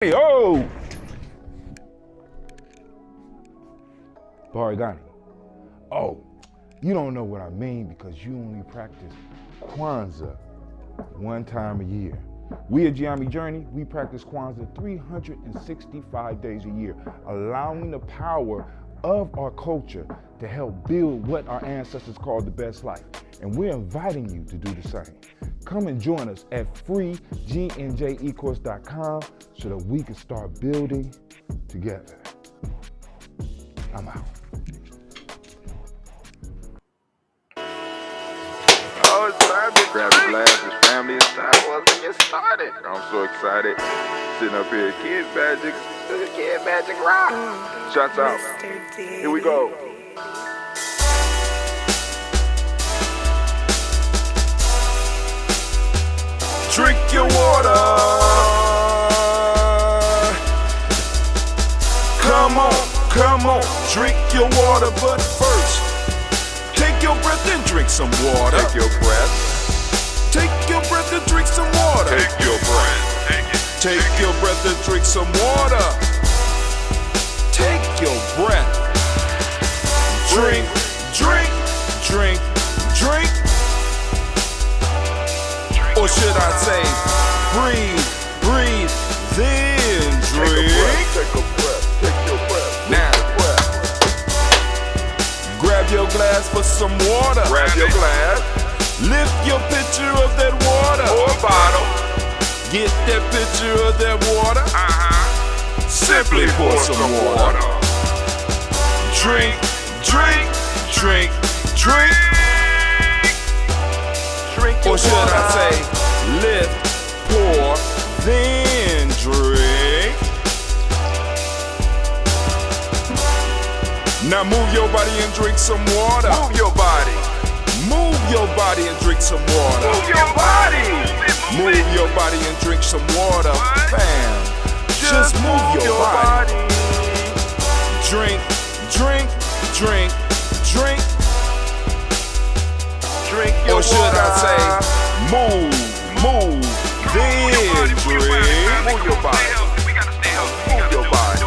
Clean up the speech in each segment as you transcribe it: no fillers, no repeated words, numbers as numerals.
Hey, oh! Gye-Nyame. Oh, you don't know what I mean because you only practice Kwanzaa one time a year. We at Gye-Nyame Journey, we practice Kwanzaa 365 days a year, allowing the power of our culture to help build what our ancestors called the best life. And we're inviting you to do the same. Come and join us at freegnjecourse.com so that we can start building together. I'm out. Oh, it's time to grab a glass. His family is time for us to get started. I'm so excited. Sitting up here, Kid Magic Rock. Shots out. Here we go. Drink your water. Come on, drink your water. But first, take your breath and drink some water. Take your breath. Take your breath and drink some water. Take your breath. Take your breath and drink some water. Take your breath. Drink, drink, drink, drink. Or should I say, breathe, breathe, then drink. Take a breath, take your breath. Now, grab your glass for some water. Grab your glass. Lift your pitcher of that water. Or bottle. Get that pitcher of that water. Simply pour some water. Drink, drink, drink, drink. Or should I say, lift, pour, then drink. Now move your body and drink some water. Move your body. Move your body and drink some water. Move your body. Move your body and drink some water. Bam. Just move your body. Drink, drink, drink, drink. Drink your or should water. I say, move, then drink. Move your body. Move your body.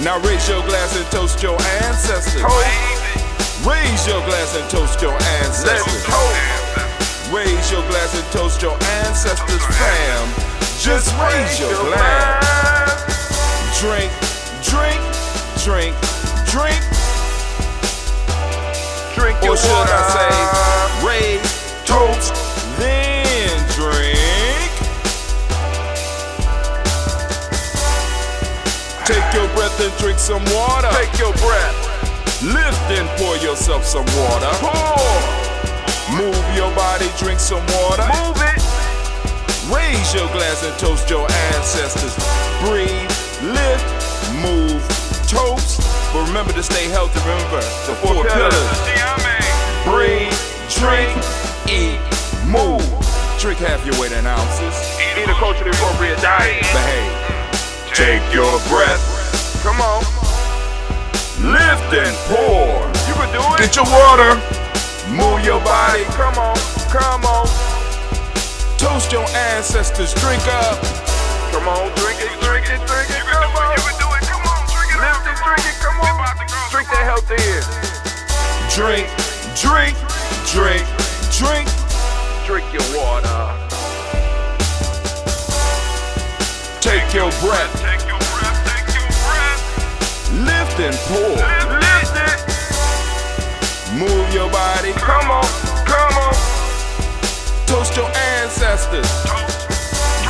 Now raise your glass and toast your ancestors. Raise your glass and toast your ancestors. Raise your glass and toast your ancestors, fam. Just raise your glass. Drink, drink, drink, drink. Drink your or should water. I say, raise, toast, then drink. Take your breath and drink some water. Take your breath. Lift and pour yourself some water. Pour. Move your body, drink some water. Move it. Raise your glass and toast your ancestors. Breathe, lift, move, toast. But remember to stay healthy. Remember the four pillars. Breathe, drink, eat, move. Drink half your weight in ounces. Eat a culturally appropriate diet. Behave. Take your breath. Come on. Lift and pour. You can do it. Get your water. Move your body. Come on. Come on. Toast your ancestors. Drink up. Come on. Drink it. Drink it. Drink it. Come on. You can do it. Come on. Drink it. Lift it. Drink it. Come on. Drink that health in. Drink. Drink. Drink. Drink. Drink your water. Take your breath. Take your breath. Take your breath. Lift and pour. Lift it. Move your body. Come on. Come on. Toast your ancestors.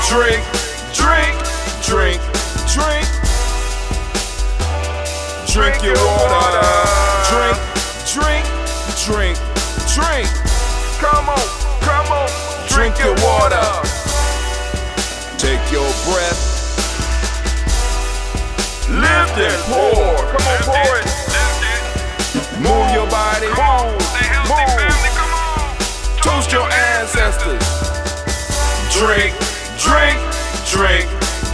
Drink. Drink. Drink. Drink. Drink your water. Drink. Drink. Drink. Drink. Come on. Come on. Drink your water. Take your breath. Lift and pour. Come on, pour it. Move your body. Move. Toast your ancestors. Drink. Drink. Drink.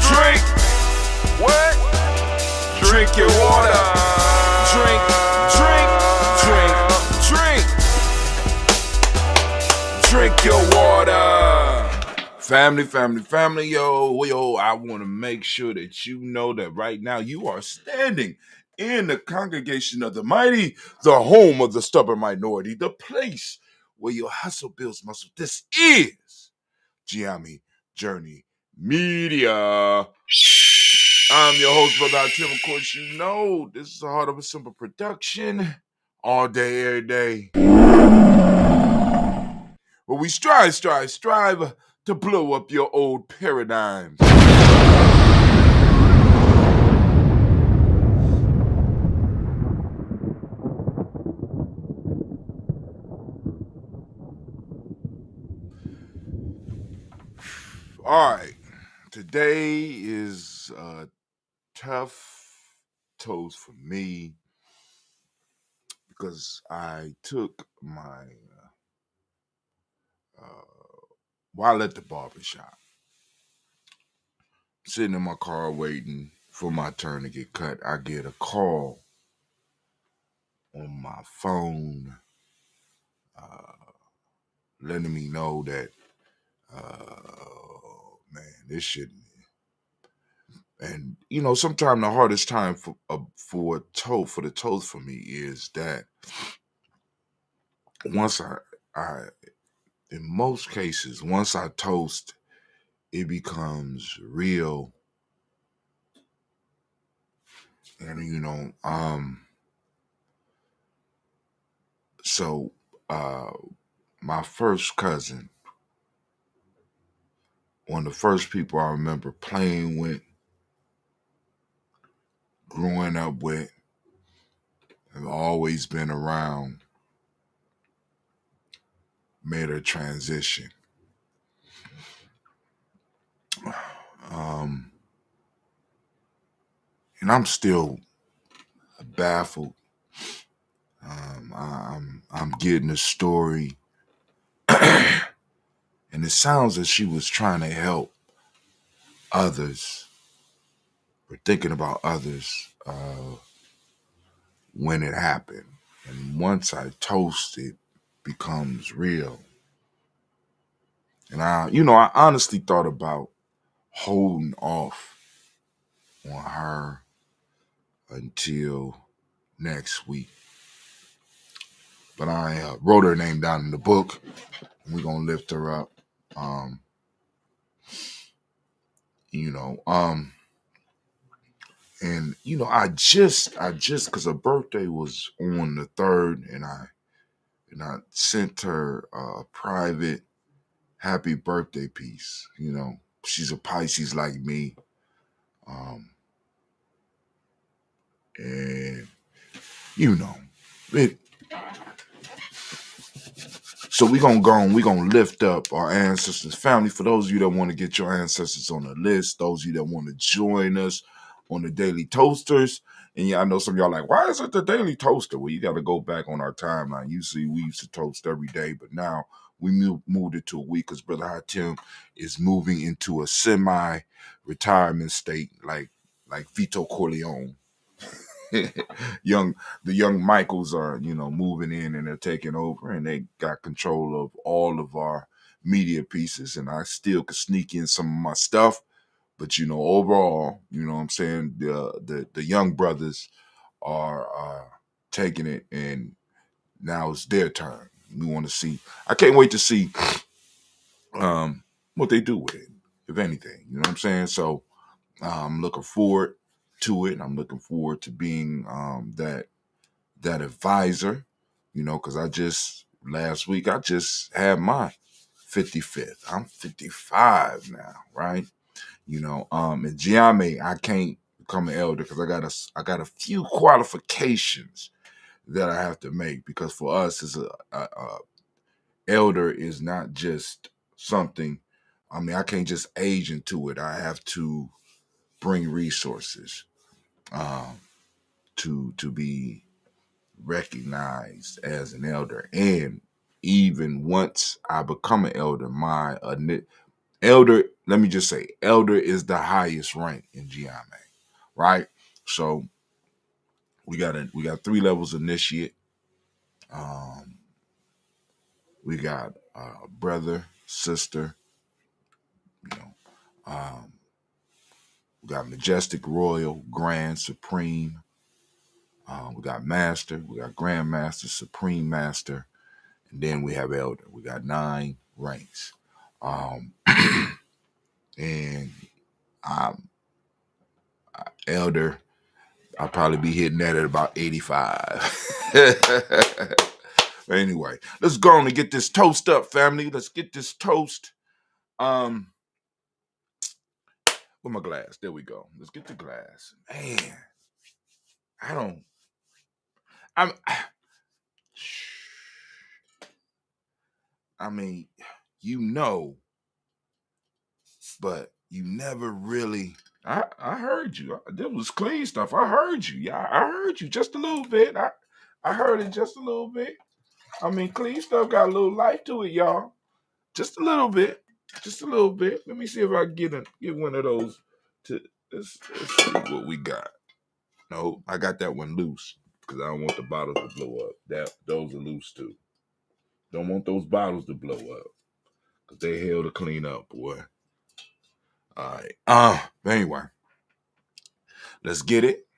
Drink. What? Drink your water. Drink. Drink. Drink. Drink. Drink your water. Family, yo, I want to make sure that you know that right now you are standing in the congregation of the mighty, the home of the stubborn minority, the place where your hustle builds muscle. This is Gye-Nyame Journey Media. I'm your host, Brother Tim. Of course, you know this is a Heart of a Simple production all day, every day. But we strive to blow up your old paradigms. All right, today is a tough toast for me because I took my while at the barbershop, sitting in my car waiting for my turn to get cut, I get a call on my phone letting me know that, man, this shit. And you know, sometimes the hardest time for the toast for me is that once I in most cases once I toast, it becomes real, and so my first cousin, one of the first people I remember playing with, growing up with, and always been around, made a transition. And I'm still baffled. I'm getting the story, and it sounds as she was trying to help others, or thinking about others when it happened. And once I toast, it becomes real. And I honestly thought about holding off on her until next week. But I wrote her name down in the book, and we're gonna lift her up. And I just because her birthday was on the 3rd, and I sent her a private happy birthday piece. She's a Pisces like me, and it. So we're gonna lift up our ancestors' family. For those of you that want to get your ancestors on the list, those of you that want to join us on the Daily Toasters. And yeah, I know some of y'all like, why is it the Daily Toaster? Well, you got to go back on our timeline. Usually we used to toast every day, but now we moved it to a week because Brother Hatim is moving into a semi-retirement state, like Vito Corleone. the young Michaels are moving in, and they're taking over, and they got control of all of our media pieces, and I still could sneak in some of my stuff, but overall, what I'm saying, the young brothers are taking it, and now it's their turn. We want to see. I can't wait to see what they do with it, if anything. You know what I'm saying? So I'm looking forward to it. I'm looking forward to being that advisor, because last week I just had my 55th. I'm 55 now, right? In Gye-Nyame, I can't become an elder because I got a few qualifications that I have to make, because for us as a elder is not just something. I can't just age into it. I have to bring resources to be recognized as an elder. And even once I become an elder, my elder, let me just say, elder is the highest rank in Gye-Nyame, right? So we got 3 levels: initiate, we got brother, sister, You know, we got Majestic, Royal, Grand, Supreme. We got Master, we got Grandmaster, Supreme Master, and then we have Elder. We got 9 ranks. And I'm Elder. I'll probably be hitting that at about 85. Anyway, let's go on and get this toast up, family. Let's get this toast. With my glass. There we go. Let's get the glass. Man, I mean, but you never really. I heard you. That was clean stuff. I heard you. Yeah, I heard you just a little bit. I heard it just a little bit. I mean, clean stuff got a little life to it, y'all. Just a little bit. Just a little bit. Let me see if I can get one of those. Let's see what we got. No, I got that one loose because I don't want the bottles to blow up. Those are loose too. Don't want those bottles to blow up because they hell to clean up, boy. All right. But anyway, let's get it.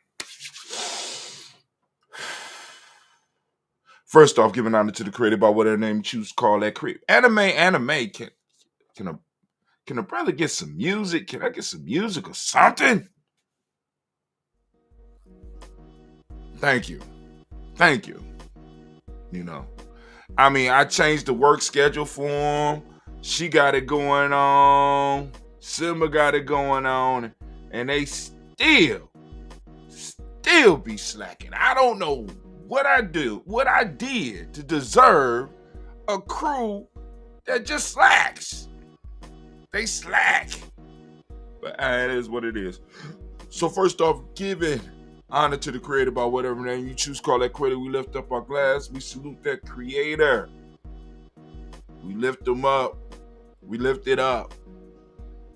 First off, giving honor to the creator by whatever name you choose to call that creep. Anime. Can a brother get some music? Can I get some music or something? Thank you. You know, I mean, I changed the work schedule for him. She got it going on. Simba got it going on. And they still be slacking. I don't know what I did to deserve a crew that just slacks. They slack. But it is what it is. So first off, giving honor to the creator by whatever name you choose to call that creator. We lift up our glass. We salute that creator. We lift them up. We lift it up.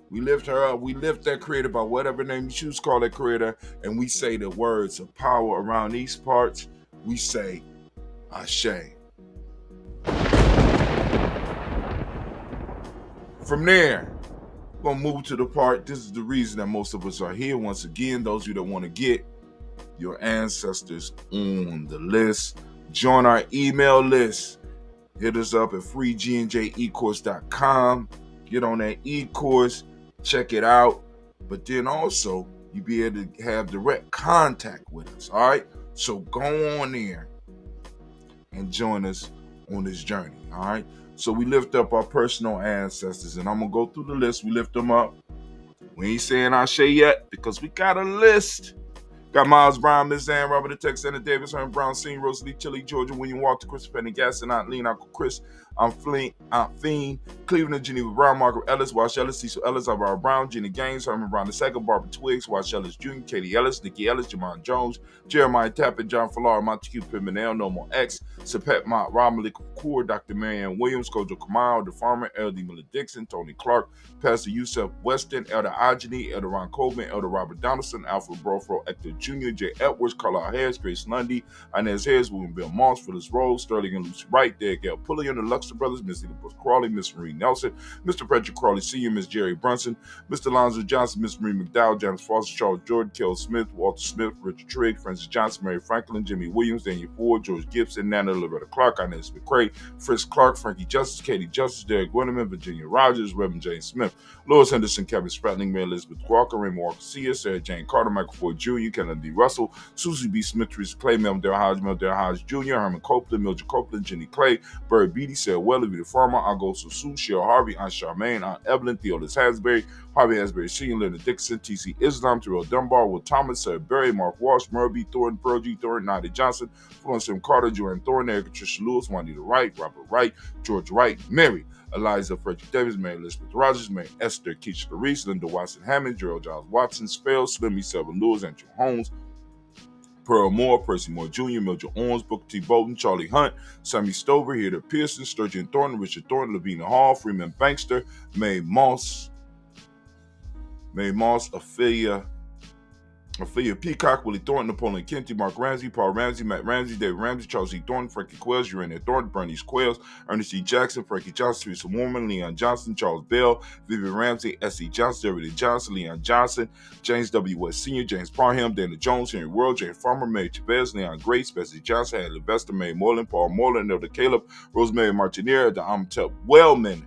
We lift her up. We lift that creator by whatever name you choose to call that creator. And we say the words of power around these parts. We say, Ashe. From there, we're going to move to the part. This is the reason that most of us are here. Once again, those of you that want to get your ancestors on the list, join our email list. Hit us up at freegnjecourse.com. Get on that e-course, check it out. But then also, you'll be able to have direct contact with us, all right? So go on there and join us on this journey, all right? So we lift up our personal ancestors, and I'm going to go through the list. We lift them up. We ain't saying Ashe yet because we got a list. Got Miles Brown, Miss Ann, Robert the Texana, Davis, Herman Brown, Senior, Rosalie, Chili, Georgia, William Walter, Christopher Pendergast, Aunt Lean, Uncle Chris, Aunt Fiend, Cleveland, Geneva Brown, Margaret Ellis, Wash Ellis, Cecil Ellis, Alvaro Brown, Jenny Gaines, Herman Brown II, Barbara Twiggs, Wash Ellis Jr., Katie Ellis, Nikki Ellis, Jamon Jones, Jeremiah Tappan, John Fallar, Montague Pimenel, No More X, Sepet Mott, Rob Malik Kaur, Dr. Marianne Williams, Kojo Kamal, The Farmer, L.D. Miller Dixon, Tony Clark, Pastor Yusef Weston, Elder Ajani, Elder Ron Coleman, Elder Robert Donaldson, Alfred Brofro, Hector Jr., J. Edwards, Carlisle Harris, Grace Lundy, Inez Harris, William Bill Moss, Phyllis Rose, Sterling and Lucy Wright, Derek L. Pulliam, the Luxor Brothers, Miss Eva Bush Crawley, Miss Marie Nelson, Mr. Patrick Crawley Sr., Miss Jerry Brunson, Mr. Lonzo Johnson, Miss Marie McDowell, Janice Foster, Charles Jordan, Kel Smith, Walter Smith, Richard Trigg, Francis Johnson, Mary Franklin, Jimmy Williams, Daniel Ford, George Gibson, Nana Loretta Clark, Inez McCrae, Fritz Clark, Frankie Justice, Katie Justice, Derek Winterman, Virginia Rogers, Reverend Jane Smith, Lois Henderson, Kevin Spratling, Mary Elizabeth Walker, Raymond Walker Cia, Sarah Jane Carter, Michael Ford Jr., Kennedy D. Russell, Susie B. Smith, Teresa Clay, Mel Dale Hodge Jr., Herman Copeland, Mildred Copeland, Jenny Clay, Bird Beatty, Sarah Weller, Vita Farmer, Augusto Sue, Cheryl Harvey, Aunt Charmaine, Aunt Evelyn, Theodis Hasbury, Harvey Asbury Sr., Leonard Dixon, T.C. Islam, Terrell Dunbar, Will Thomas, Sarah Berry, Mark Walsh, Murby, Thornton, Pearl G. Thornton, Nadia Johnson, Florence M. Carter, Joanne Thornton, Erica Tricia Lewis, Juanita Wright, Robert Wright, George Wright, Mary, Eliza Frederick Davis, Mary Elizabeth Rogers, Mary Esther Keisha Reese, Linda Watson Hammond, Gerald Giles Watson, Spell, Slimmy Selva Lewis, Andrew Holmes, Pearl Moore, Percy Moore Jr., Mildred Owens, Booker T. Bolton, Charlie Hunt, Sammy Stover, Heather Pearson, Sturgeon Thornton, Richard Thornton, Lavina Hall, Freeman Bankster, Mae Moss, Ophelia Ophelia Peacock, Willie Thornton, Napoleon Kenty, Mark Ramsey, Paul Ramsey, Matt Ramsey, David Ramsey, Charles E. Thornton, Frankie Quells, Urania Thornton, Bernice Quells, Ernest E. Jackson, Frankie Johnson, Teresa Warman, Leon Johnson, Charles Bell, Vivian Ramsey, S.E. Johnson, David Johnson, Leon Johnson, James W. West Sr., James Parham, Dana Jones, Henry World, James Farmer, Mary Chavez, Leon Grace, Bessie Johnson, Hadley Vesta, Mary Moreland, Paul Moreland, Elder Caleb, Rosemary Martinier, the Amtep Wellman,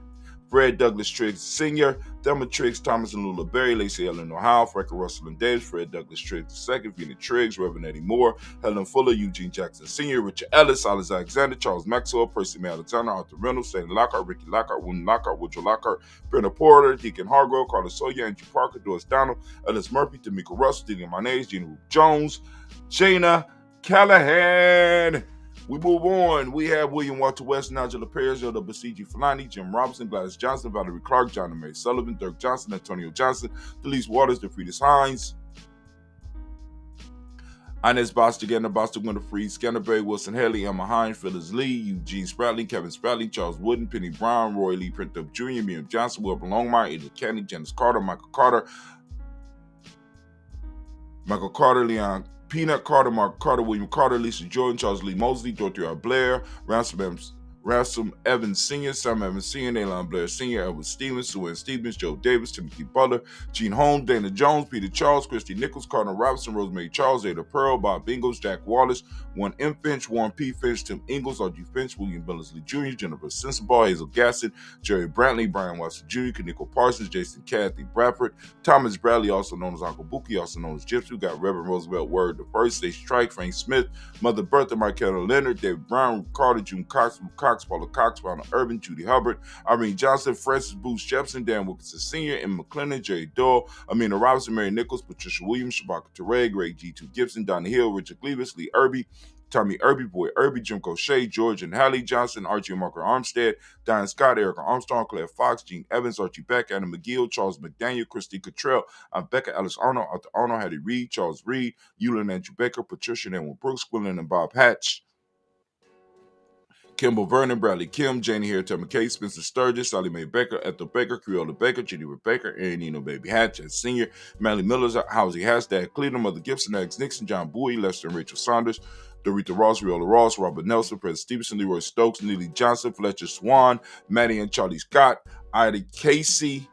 Fred Douglas Triggs Sr., Thelma Triggs, Thomas and Lula Berry, Lacey Ellen O'Howell, Frankie Russell and Davis, Fred Douglas Triggs II, Vina Triggs, Reverend Eddie Moore, Helen Fuller, Eugene Jackson Sr., Richard Ellis, Alice Alexander, Charles Maxwell, Percy May Alexander, Arthur Reynolds, Stanley Lockhart, Ricky Lockhart, William Lockhart, Woodrow Lockhart, Brenda Porter, Deacon Hargrove, Carlos Sawyer, Andrew Parker, Doris Donald, Ellis Murphy, Tamika Russell, Deacon Mayonnaise, Gina Ruth Jones, Jana Callahan. We move on. We have William Walter West, Nigel Perez, Elder Basiji Fulani, Jim Robinson, Gladys Johnson, Valerie Clark, John and Mary Sullivan, Dirk Johnson, Antonio Johnson, Delise Waters, DeFriedis Hines, Inez Bostic, Anna Bostic, Winter Freed, Scanterbury, Wilson Haley, Emma Hines, Phyllis Lee, Eugene Spratling, Kevin Spratling, Charles Wooden, Penny Brown, Roy Lee Printup Jr., Miriam Johnson, Wilbur Longmire, Edith Candy, Janice Carter, Michael Carter, Leon Peanut Carter, Mark Carter, William Carter, Lisa Jordan, Charles Lee Mosley, Dorothy R. Blair, Ransom Evans Sr., Sam Evans Sr., Naylon Blair Sr., Edward Stevens, Sue Ann Stevens, Joe Davis, Timothy Butler, Gene Holmes, Dana Jones, Peter Charles, Christy Nichols, Cardinal Robinson, Rosemary Charles, Ada Pearl, Bob Ingalls, Jack Wallace, Warren M. Finch, Warren P. Finch, Tim Ingalls, R.G. Finch, William Billingsley Jr., Jennifer Sensabaugh, Hazel Gasson, Jerry Brantley, Brian Watson Jr., Kaniko Parsons, Jason Kathy Bradford, Thomas Bradley, also known as Uncle Buki, also known as Gypsy. We got Reverend Roosevelt Word the First, Stacey Strike, Frank Smith, Mother Bertha, Michaela Leonard, David Brown, Carter, June Cox, Luke Cox, Paula Cox, Ronald Urban, Judy Hubbard, Irene Johnson, Francis Booth Jefferson, Dan Wilkinson Sr., Emma McClendon, Jerry Doyle, Amina Robinson, Mary Nichols, Patricia Williams, Shabaka Teray, Greg G2 Gibson, Donnie Hill, Richard Cleavis, Lee Irby, Tommy Irby, Boy Irby, Jim Cochet, George and Hallie Johnson, Archie and Marker Armstead, Diane Scott, Erica Armstrong, Claire Fox, Gene Evans, Archie Beck, Anna McGill, Charles McDaniel, Christy Cottrell, Becca Alice Arnold, Arthur Arnold, Hattie Reed, Charles Reed, Eulin Andrew Baker, Patricia and Edwin Brooks, Quillen and Bob Hatch, Kimball Vernon, Bradley Kim, Janie Harriet McKay, Spencer Sturgis, Sally Mae Baker, Ethel Baker, Creola Baker, Jennifer Baker, Aaron Eno Baby Hatch, and Senior, Manly Millers, Housie Hashtag, Cleveland, Mother Gibson, Alex Nixon, John Bowie, Lester and Rachel Saunders, Dorita Ross, Riola Ross, Robert Nelson, President Stevenson, Leroy Stokes, Neely Johnson, Fletcher Swan, Maddie and Charlie Scott, Ida Casey,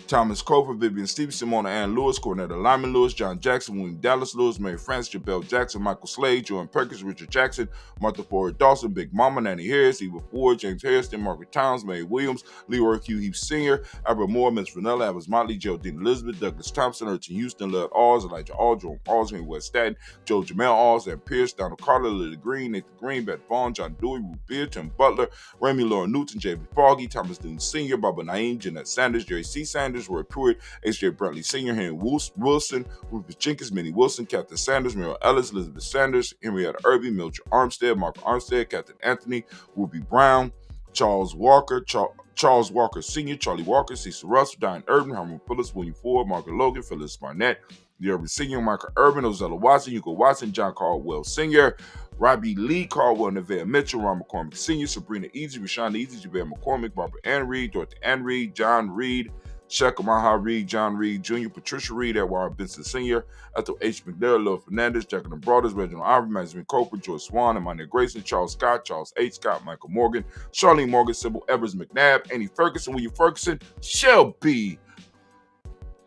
Thomas Cofer, Vivian Stevenson, Mona Ann Lewis, Cornetta Lyman Lewis, John Jackson, William Dallas Lewis, Mary Frances, Jabel Jackson, Michael Slade, Jordan Perkins, Richard Jackson, Martha Ford Dawson, Big Mama, Nanny Harris, Eva Ford, James Harrison, Margaret Towns, Mary Williams, Leroy Q. Heath Sr., Albert Moore, Miss Vanilla, Evans Motley, Geraldine Elizabeth, Douglas Thompson, Urchin Houston, Lud Alls, Elijah All, Jerome Alls, Henry West Staten, Joe Jamel Alls, and Pierce, Donald Carter, Lily Green, Nathan Green, Beth Vaughn, John Dewey, Ruth Beard, Tim Butler, Remy Lauren Newton, J.B. Foggy, Thomas Dune Sr., Barbara Naeem, Jeanette Sanders, Jerry C. Sanders, Roy Pruitt, H.J. Brantley Sr., Henry Wilson, Rufus Jenkins, Minnie Wilson, Captain Sanders, Muriel Ellis, Elizabeth Sanders, Henrietta Irby, Mildred Armstead, Mark Armstead, Captain Anthony, Ruby Brown, Charles Walker Sr., Charlie Walker, Cecil Russell, Diane Urban, Harmon Phillips, William Ford, Margaret Logan, Phyllis Barnett, the Urban Sr., Michael Urban, Ozella Watson, Hugo Watson, John Caldwell Sr., Robbie Lee, Caldwell, Nevaeh Mitchell, Ron McCormick Sr., Sabrina Easy, Rashawn Easy, Javale McCormick, Barbara Ann Reed, Dorothy Ann Reed, John Reed, Shaka Maha Reed, John Reed Jr., Patricia Reed, Edward Benson Sr., Ethel H. McNair, Lil Fernandez, Jacqueline Brothers, Reginald Ivory, Benjamin Coper, Joyce Swan, Emmanuel Grayson, Charles Scott, Charles H. Scott, Michael Morgan, Charlene Morgan, Sybil Evers McNabb, Annie Ferguson, William Ferguson, Shelby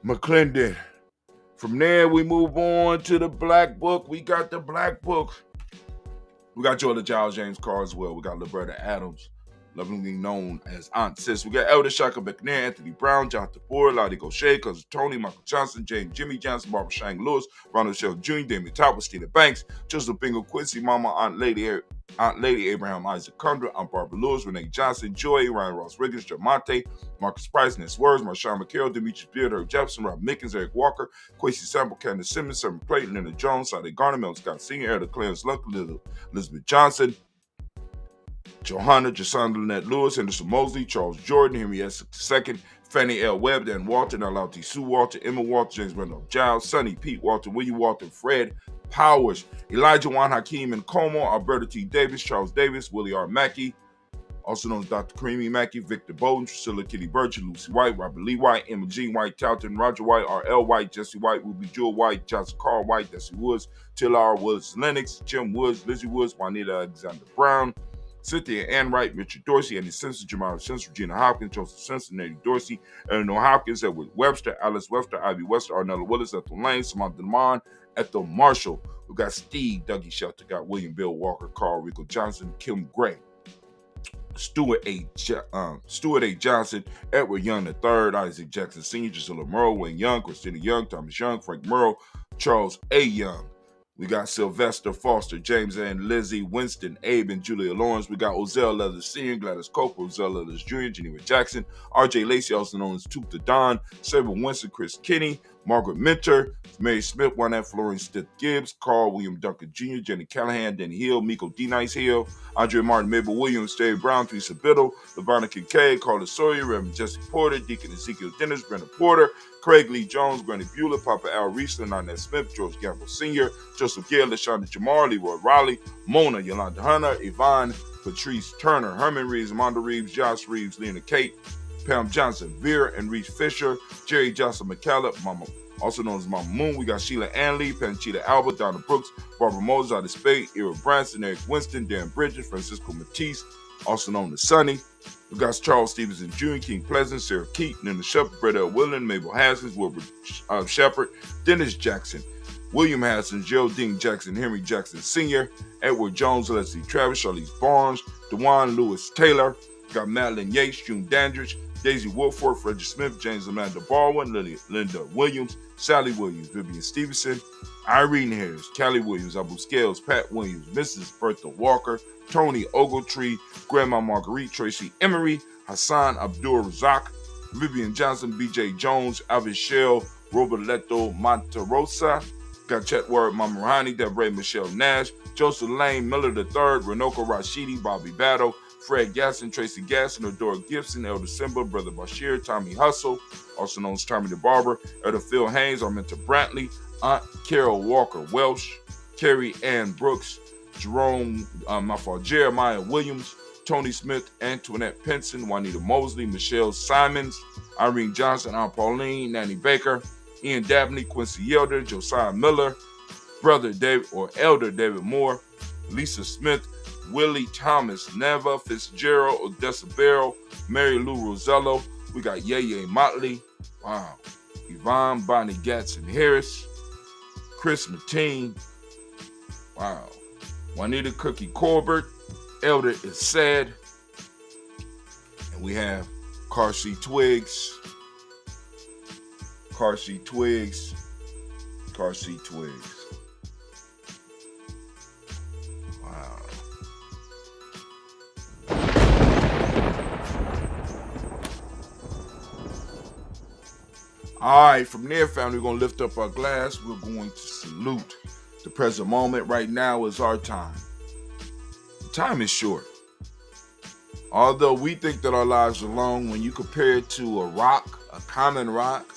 McClendon. From there, we move on to the Black Book. We got the Black Book. We got Jordan Giles, James Carswell. We got Liberta Adams, lovingly known as Aunt Sis. We got Elder Shaka McNair, Anthony Brown, Jonathan Ford, Lottie Gaucher, Cousin Tony, Michael Johnson, James Jimmy Johnson, Barbara Shang Lewis, Ronald Shell Jr., Damien Top, Stina Banks, Joseph Bingo Quincy, Mama, Aunt Lady Abraham Isaac Kundra, Aunt Barbara Lewis, Renee Johnson, Joy, Ryan Ross Riggins, Jamonte, Marcus Price, Ness Words, Marshawn McCarroll, Demetrius Beard, Herb Jefferson, Rob Mickens, Eric Walker, Quincy Sample, Candace Simmons, Sam Clayton, Leonard Jones, Sade Garner, Mel Scott Sr., Elder Clarence Luck, Elizabeth Johnson, Johanna, Jasonda Lynette Lewis, Henderson Mosley, Charles Jordan, Henry S. II, Fannie L. Webb, Dan Walton, Alauti Sue Walton, Emma Walton, James Randolph Giles, Sonny Pete Walton, William Walton, Fred Powers, Elijah Juan Hakeem and Como, Alberta T. Davis, Charles Davis, Willie R. Mackey, also known as Dr. Creamy Mackey, Victor Bowden, Priscilla Kitty Birch, Lucy White, Robert Lee White, Emma Jean White, Talton, Roger White, R.L. White, Jesse White, Ruby Jewel White, Johnson Carl White, Desi Woods, Tillar Woods Lennox, Jim Woods, Lizzie Woods, Juanita Alexander Brown, Cynthia Ann Wright, Richard Dorsey, Andy Simpson, Jamara Simpson, Regina Hopkins, Joseph Simpson, Eddie Dorsey, Eleanor Hopkins, Edward Webster, Alice Webster, Ivy Webster, Arnella Willis, Ethel Lane, Samantha Demond, Ethel Marshall. We got Steve, Dougie Shelter, got William Bill Walker, Carl Rico Johnson, Kim Gray, Stuart A. Johnson, Edward Young III, Isaac Jackson Sr., Gisela Merle, Wayne Young, Christina Young, Thomas Young, Frank Merle, Charles A. Young. We got Sylvester Foster, James and Lizzie, Winston, Abe, and Julia Lawrence. We got Ozell Leathers Sr., Gladys Cope, Ozell Leathers Jr., Geneva Jackson, R.J. Lacey, also known as Tooth the Don, Sabre Winston, Chris Kinney, Margaret Minter, Mary Smith, Juanette Florence Stith Gibbs, Carl William Duncan Jr., Jenny Callahan, Denny Hill, Miko D. Nice Hill, Andre Martin, Mabel Williams, Terry Brown, Teresa Biddle, Lavonna Kincaid, Carla Sawyer, Reverend Jesse Porter, Deacon Ezekiel Dennis, Brenda Porter, Craig Lee Jones, Granny Bueller, Papa Al Riesler, Nanette Smith, George Gamble Sr., Joseph Gill, LaShonda Jamar, Leroy Riley, Mona, Yolanda Hunter, Yvonne, Patrice Turner, Herman Reeves, Amanda Reeves, Josh Reeves, Lena Kate, Pam Johnson, Vera and Reese Fisher, Jerry Johnson McCallum, Mama, also known as Mama Moon. We got Sheila Anley, Panchita Albert, Donna Brooks, Barbara Moses out of Spade, Ira Branson, Eric Winston, Dan Bridges, Francisco Matisse, also known as Sonny. We got Charles Stevenson Jr., King Pleasant, Sarah Keaton, and the Shepherd, Brett L. Willen, Mabel Haskins, Wilbur Shepard, Dennis Jackson, William Haskins, Geraldine Jackson, Henry Jackson Sr., Edward Jones, Leslie Travis, Charlize Barnes, DeJuan Lewis Taylor, got Madeline Yates, June Dandridge, Daisy Woodford, Frederick Smith, James Amanda Baldwin, Linda Williams, Sally Williams, Vivian Stevenson, Irene Harris, Callie Williams, Abu Scales, Pat Williams, Mrs. Bertha Walker, Tony Ogletree, Grandma Marguerite, Tracy Emery, Hassan Abdul Razak, Vivian Johnson, BJ Jones, Alvis Shell, Roberto Monterosa, got Chetword, Mama Rahani, Deborah Michelle Nash, Joseph Lane, Miller III, Renoko Rashidi, Bobby Battle, Fred Gasson, Tracy Gasson, Adora Gibson, Elder Simba, Brother Bashir, Tommy Hustle, also known as Tommy the Barber, Elder Phil Haynes, Arminta Brantley, Aunt Carol Walker Welsh, Carrie Ann Brooks, Jerome, Jeremiah Williams, Tony Smith, Antoinette Pinson, Juanita Mosley, Michelle Simons, Irene Johnson, Aunt Pauline, Nanny Baker, Ian Dabney, Quincy Yelder, Josiah Miller, Brother David or Elder David Moore, Lisa Smith, Willie Thomas, Neva Fitzgerald, Odessa Barrow, Mary Lou Rosello. We got Yeye Motley, wow, Yvonne Bonnie Gatson Harris, Chris Mateen, wow, Juanita Cookie Corbett, Elder is Sad, and we have Carsey Twiggs, Carsey Twiggs. Wow. All right, from there, family, we're going to lift up our glass. We're going to salute the present moment. Right now is our time. Time is short. Although we think that our lives are long, when you compare it to a rock, a common rock,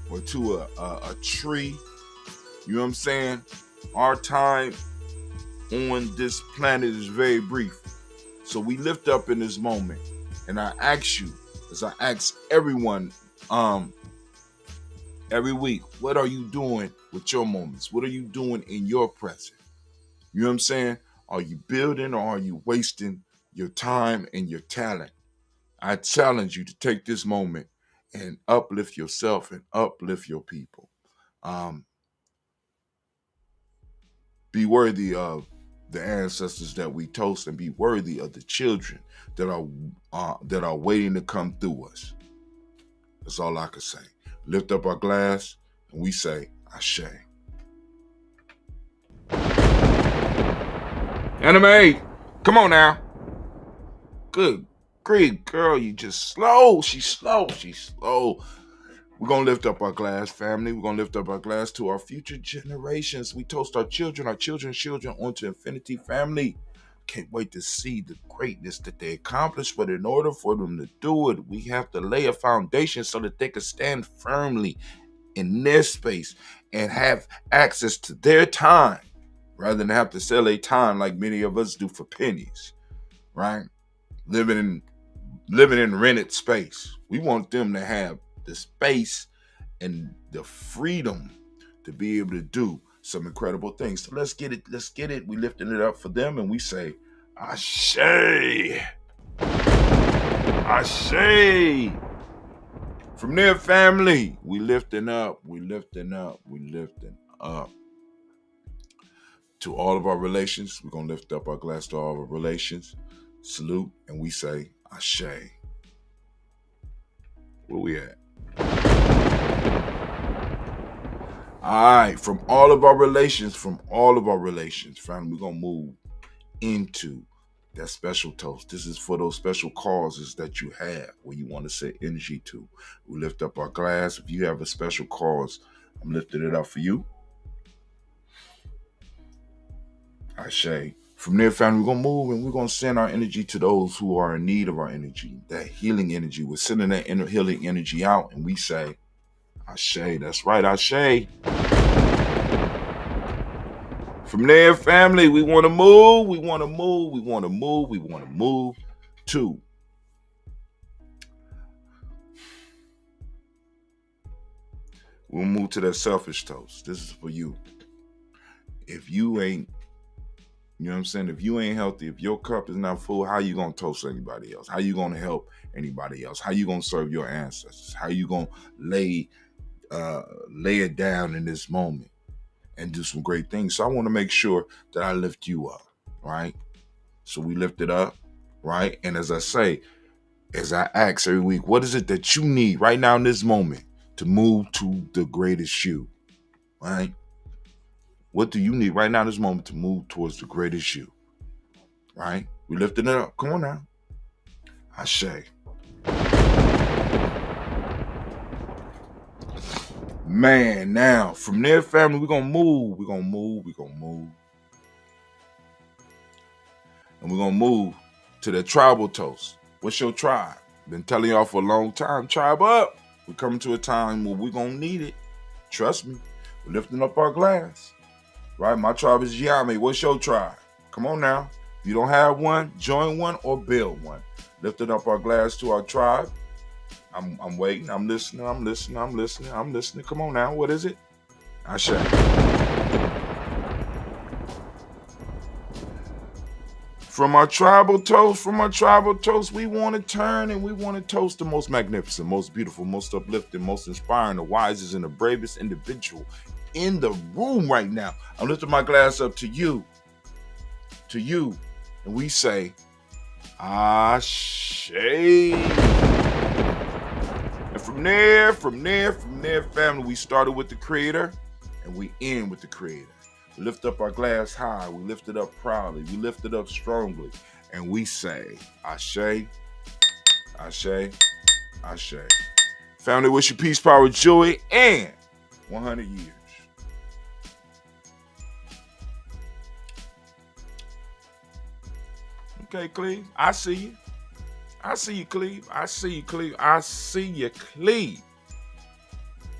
or to a tree, you know what I'm saying? Our time on this planet is very brief. So we lift up in this moment. And I ask you, as I ask everyone every week, what are you doing with your moments? What are you doing in your present? You know what I'm saying? Are you building or are you wasting your time and your talent? I challenge you to take this moment and uplift yourself and uplift your people. Be worthy of the ancestors that we toast, and be worthy of the children that are waiting to come through us. That's all I can say. Lift up our glass and we say, Ashe. Anime, come on now. Good grief, girl, you just slow. She's slow. We're going to lift up our glass, family. We're going to lift up our glass to our future generations. We toast our children's children onto infinity, family. Can't wait to see the greatness that they accomplished, but in order for them to do it, we have to lay a foundation so that they can stand firmly in their space and have access to their time rather than have to sell their time like many of us do for pennies, right? living in rented space. We want them to have the space and the freedom to be able to do some incredible things. So let's get it. We lifting it up for them and we say, Ashe. Ashe. From their family, we lifting up. To all of our relations, we're going to lift up our glass to all of our relations. Salute, and we say, Ashe. Where we at? All right, from all of our relations, family, we're going to move into that special toast. This is for those special causes that you have where you want to set energy to. We lift up our glass. If you have a special cause, I'm lifting it up for you. Ashe. From there, family, we're going to move and we're going to send our energy to those who are in need of our energy, that healing energy. We're sending that inner healing energy out and we say, Ashe. That's right, Ashe. From there, family, we want to move to we'll move to that selfish toast. This is for you. If you ain't, you know what I'm saying? If you ain't healthy, if your cup is not full, how you going to toast anybody else? How you going to help anybody else? How you going to serve your ancestors? How you going to lay it down in this moment and do some great things? So I want to make sure that I lift you up, right? So we lift it up, right? And as I say, as I ask every week, what is it that you need right now in this moment to move to the greatest you, right? What do you need right now in this moment to move towards the greatest you, right? We lifting it up. Come on now. Ashe. Man, now, from there, family, we're going to move. And we're going to move to the tribal toast. What's your tribe? Been telling y'all for a long time, tribe up. We're coming to a time where we're going to need it. Trust me. We're lifting up our glass. Right? My tribe is Gye-Nyame. What's your tribe? Come on now. If you don't have one, join one or build one. Lifting up our glass to our tribe. I'm waiting. I'm listening. Come on now. What is it? Ashe. From our tribal toast, we want to turn and we want to toast the most magnificent, most beautiful, most uplifting, most inspiring, the wisest and the bravest individual in the room right now. I'm lifting my glass up to you, and we say, Ashe. And from there, family, we started with the Creator, and we end with the Creator. We lift up our glass high, we lift it up proudly, we lift it up strongly, and we say, Ashe, Ashe, Ashe. Family, wish you peace, power, joy, and 100 years. Okay, Cleve. I see you. Cleve.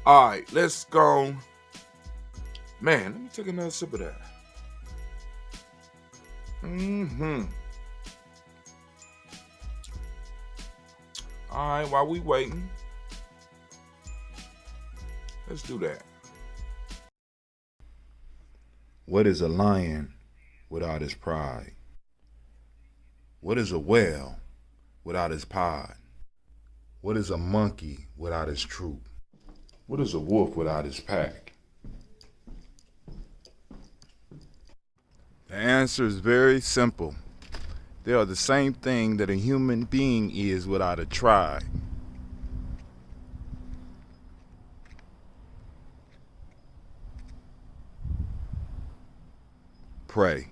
All right, let's go. Man, let me take another sip of that. All right, while we waiting, let's do that. What is a lion without his pride? What is a whale without his pod? What is a monkey without his troop? What is a wolf without his pack? The answer is very simple. They are the same thing that a human being is without a tribe. Pray.